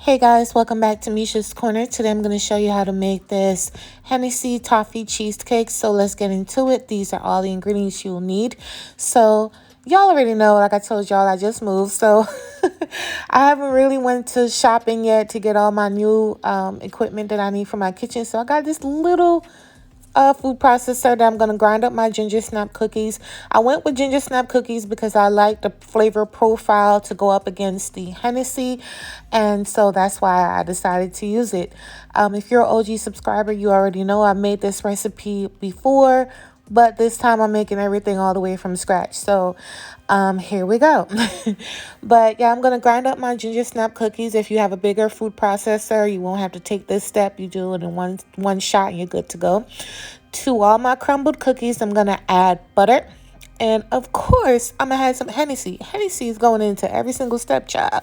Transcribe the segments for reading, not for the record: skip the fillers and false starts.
Hey guys, welcome back to Misha's Corner. Today I'm going to show you how to make this Hennessy toffee cheesecake. So let's get into it. These are all the ingredients you'll need. So y'all already know, like I told y'all, I just moved. So I haven't really went to shopping yet to get all my new equipment that I need for my kitchen. So I got this little food processor that I'm going to grind up my ginger snap cookies. I went with ginger snap cookies because I like the flavor profile to go up against the Hennessy, and so that's why I decided to use it. If you're an OG subscriber, you already know I made this recipe before, but this time I'm making everything all the way from scratch. So here we go. But yeah, I'm going to grind up my ginger snap cookies. If you have a bigger food processor, you won't have to take this step. You do it in one shot and you're good to go. To all my crumbled cookies, I'm going to add butter. And of course, I'm going to add some Hennessy. Hennessy is going into every single step, child.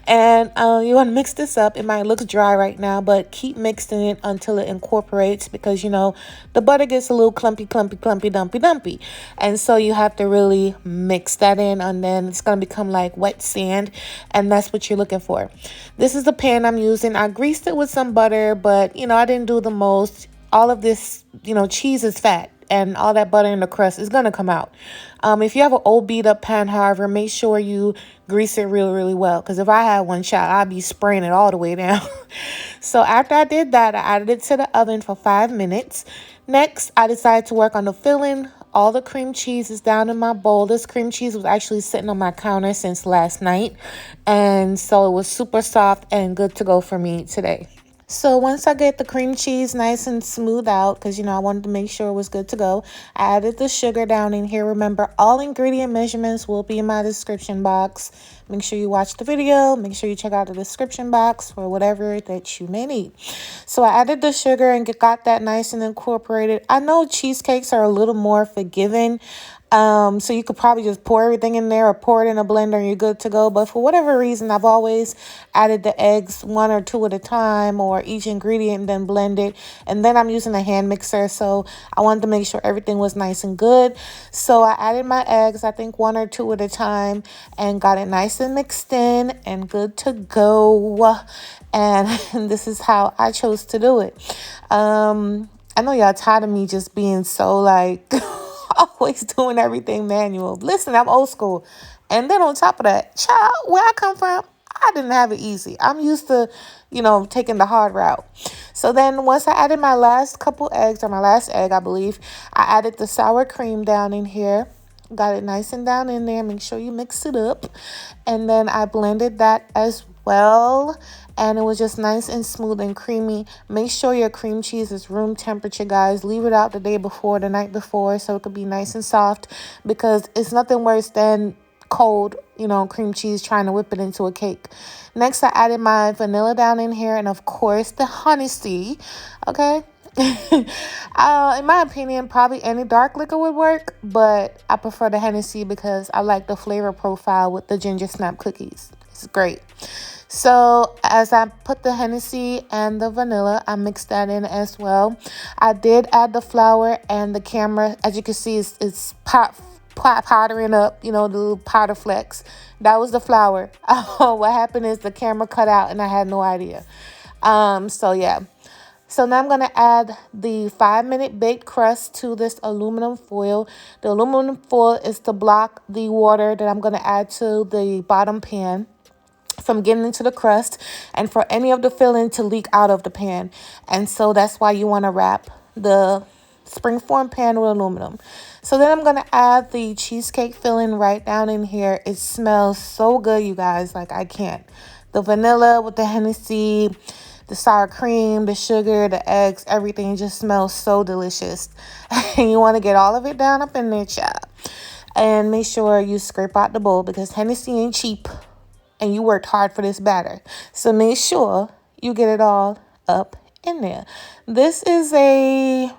And you want to mix this up. It might look dry right now, but keep mixing it until it incorporates because, you know, the butter gets a little clumpy, dumpy. And so you have to really mix that in, and then it's going to become like wet sand. And that's what you're looking for. This is the pan I'm using. I greased it with some butter, but, you know, I didn't do the most. All of this, you know, cheese is fat. And all that butter in the crust is going to come out. If you have an old beat up pan, however, make sure you grease it really well. Because if I had one shot, I'd be spraying it all the way down. So after I did that, I added it to the oven for 5 minutes. Next, I decided to work on the filling. All the cream cheese is down in my bowl. This cream cheese was actually sitting on my counter since last night. And so it was super soft and good to go for me today. So once I get the cream cheese nice and smooth out, because, you know, I wanted to make sure it was good to go, I added the sugar down in here. Remember, all ingredient measurements will be in my description box. Make sure you watch the video. Make sure you check out the description box for whatever that you may need. So I added the sugar and got that nice and incorporated. I know cheesecakes are a little more forgiving. So you could probably just pour everything in there or pour it in a blender and you're good to go. But for whatever reason, I've always added the eggs 1 or 2 at a time or each ingredient and then blend it. And then I'm using a hand mixer. So I wanted to make sure everything was nice and good. So I added my eggs, I think 1 or 2 at a time, and got it nice and mixed in and good to go. And this is how I chose to do it. I know y'all tired of me just being so like... always doing everything manual. Listen, I'm old school. And then on top of that, child, where I come from, I didn't have it easy. I'm used to, you know, taking the hard route. So then once I added my last couple eggs, or my last egg, I believe, I added the sour cream down in here. Got it nice and down in there. Make sure you mix it up. And then I blended that as well. And it was just nice and smooth and creamy. Make sure your cream cheese is room temperature, guys. Leave it out the day before, the night before, so it could be nice and soft, because it's nothing worse than cold, you know, cream cheese trying to whip it into a cake. Next, I added my vanilla down in here, and of course the Hennessy. Okay. In my opinion, probably any dark liquor would work, but I prefer the Hennessy because I like the flavor profile with the ginger snap cookies. It's great. So as I put the Hennessy and the vanilla, I mixed that in as well. I did add the flour, and the camera, as you can see, is powdering up, you know, the little powder flecks. That was the flour. What happened is the camera cut out and I had no idea. So yeah. So now I'm going to add the 5-minute baked crust to this aluminum foil. The aluminum foil is to block the water that I'm going to add to the bottom pan from getting into the crust, and for any of the filling to leak out of the pan. And so that's why you want to wrap the springform pan with aluminum. So then I'm going to add the cheesecake filling right down in here. It smells so good, you guys, like I can't. The vanilla with the Hennessy, the sour cream, the sugar, the eggs, everything just smells so delicious. And you want to get all of it down up in there, child. And make sure you scrape out the bowl, because Hennessy ain't cheap. And you worked hard for this batter. So make sure you get it all up in there. This is a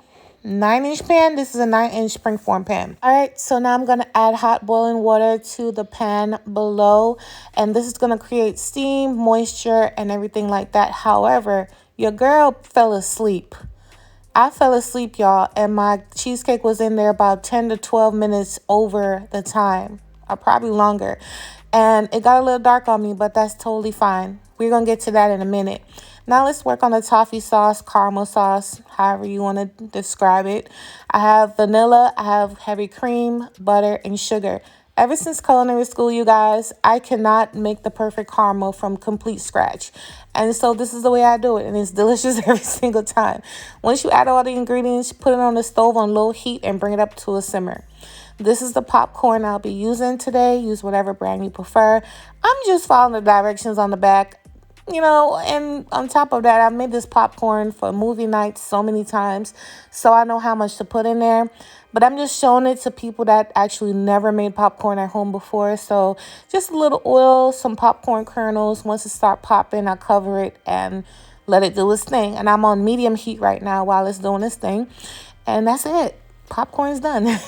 9-inch pan. This is a 9-inch springform pan. All right, so now I'm going to add hot boiling water to the pan below. And this is going to create steam, moisture, and everything like that. However, your girl fell asleep. I fell asleep, y'all, and my cheesecake was in there about 10 to 12 minutes over the time, or probably longer. And it got a little dark on me, but that's totally fine. We're going to get to that in a minute. Now let's work on the toffee sauce, caramel sauce, however you want to describe it. I have vanilla, I have heavy cream, butter, and sugar. Ever since culinary school, you guys, I cannot make the perfect caramel from complete scratch. And so this is the way I do it, and it's delicious every single time. Once you add all the ingredients, put it on the stove on low heat and bring it up to a simmer. This is the popcorn I'll be using today. Use whatever brand you prefer. I'm just following the directions on the back. And on top of that, I've made this popcorn for movie nights so many times, so I know how much to put in there. But I'm just showing it to people that actually never made popcorn at home before. So just a little oil, some popcorn kernels. Once it starts popping, I cover it and let it do its thing. And I'm on medium heat right now while it's doing its thing. And that's it. Popcorn's done.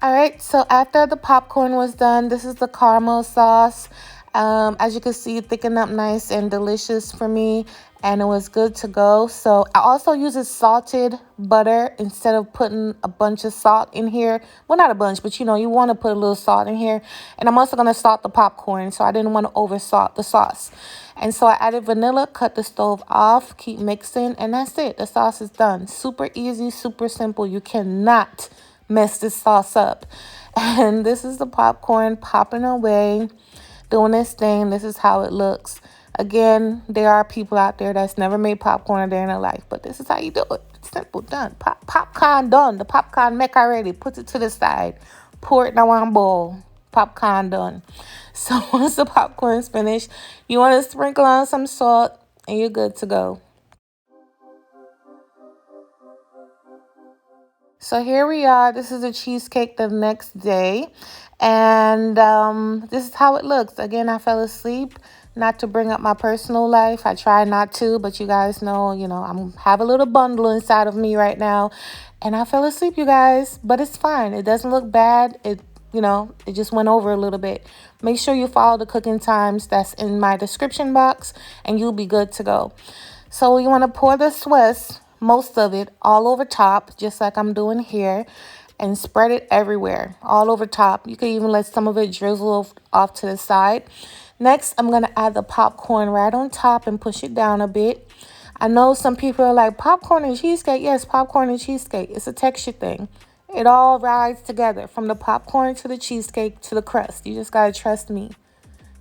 All right, so after the popcorn was done, this is the caramel sauce. As you can see, it thickened up nice and delicious for me, and it was good to go. So I also use a salted butter instead of putting a bunch of salt in here. Well, not a bunch, but you want to put a little salt in here. And I'm also going to salt the popcorn, so I didn't want to over salt the sauce. And so I added vanilla, cut the stove off, keep mixing, and that's it. The sauce is done. Super easy, super simple. You cannot mess this sauce up. And this is the popcorn popping away, doing this thing. This is how it looks. Again, there are people out there that's never made popcorn a day in their life, but this is how you do it. Simple, done. Popcorn done. The popcorn make already. Put it to the side. Pour it in one bowl. Popcorn done. So once the popcorn is finished, you want to sprinkle on some salt and you're good to go. So here we are. This is the cheesecake the next day. And this is how it looks. Again, I fell asleep. Not to bring up my personal life. I try not to, but you guys know, I'm have a little bundle inside of me right now. And I fell asleep, you guys. But it's fine. It doesn't look bad. It just went over a little bit. Make sure you follow the cooking times that's in my description box, and you'll be good to go. So you want to pour the Swiss, most of it, all over top, just like I'm doing here, and spread it everywhere, all over top. You can even let some of it drizzle off to the side. Next, I'm going to add the popcorn right on top and push it down a bit. I know some people are like, popcorn and cheesecake. Yes, popcorn and cheesecake. It's a texture thing. It all rides together, from the popcorn to the cheesecake to the crust. You just got to trust me.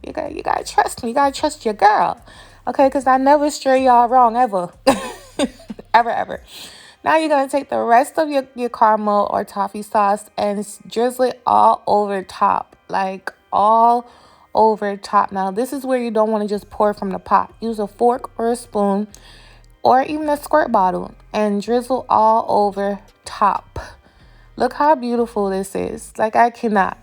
You got to trust me. You got to trust your girl. Okay, because I never stray y'all wrong, ever. ever. Now you're going to take the rest of your caramel or toffee sauce and drizzle it all over top. Like all over top. Now, this is where you don't want to just pour from the pot. Use a fork or a spoon or even a squirt bottle and drizzle all over top. Look how beautiful this is. Like, I cannot.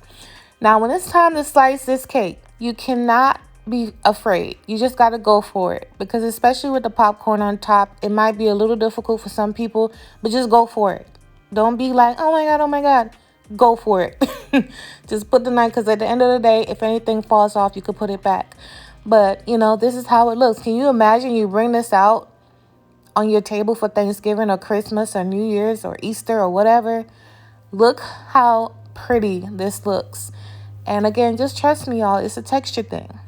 Now, when it's time to slice this cake, you cannot be afraid. You just got to go for it, because especially with the popcorn on top, it might be a little difficult for some people, but just go for it. Don't be like, oh my God. Go for it. Just put the knife, because at the end of the day, if anything falls off, you could put it back. But, this is how it looks. Can you imagine you bring this out on your table for Thanksgiving or Christmas or New Year's or Easter or whatever? Look how pretty this looks. And again, just trust me, y'all. It's a texture thing.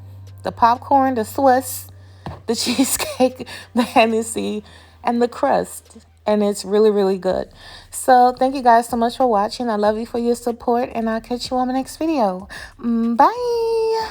The popcorn, the Swiss, the cheesecake, the Hennessy, and the crust. And it's really, really good. So thank you guys so much for watching. I love you for your support, and I'll catch you on the next video. Bye.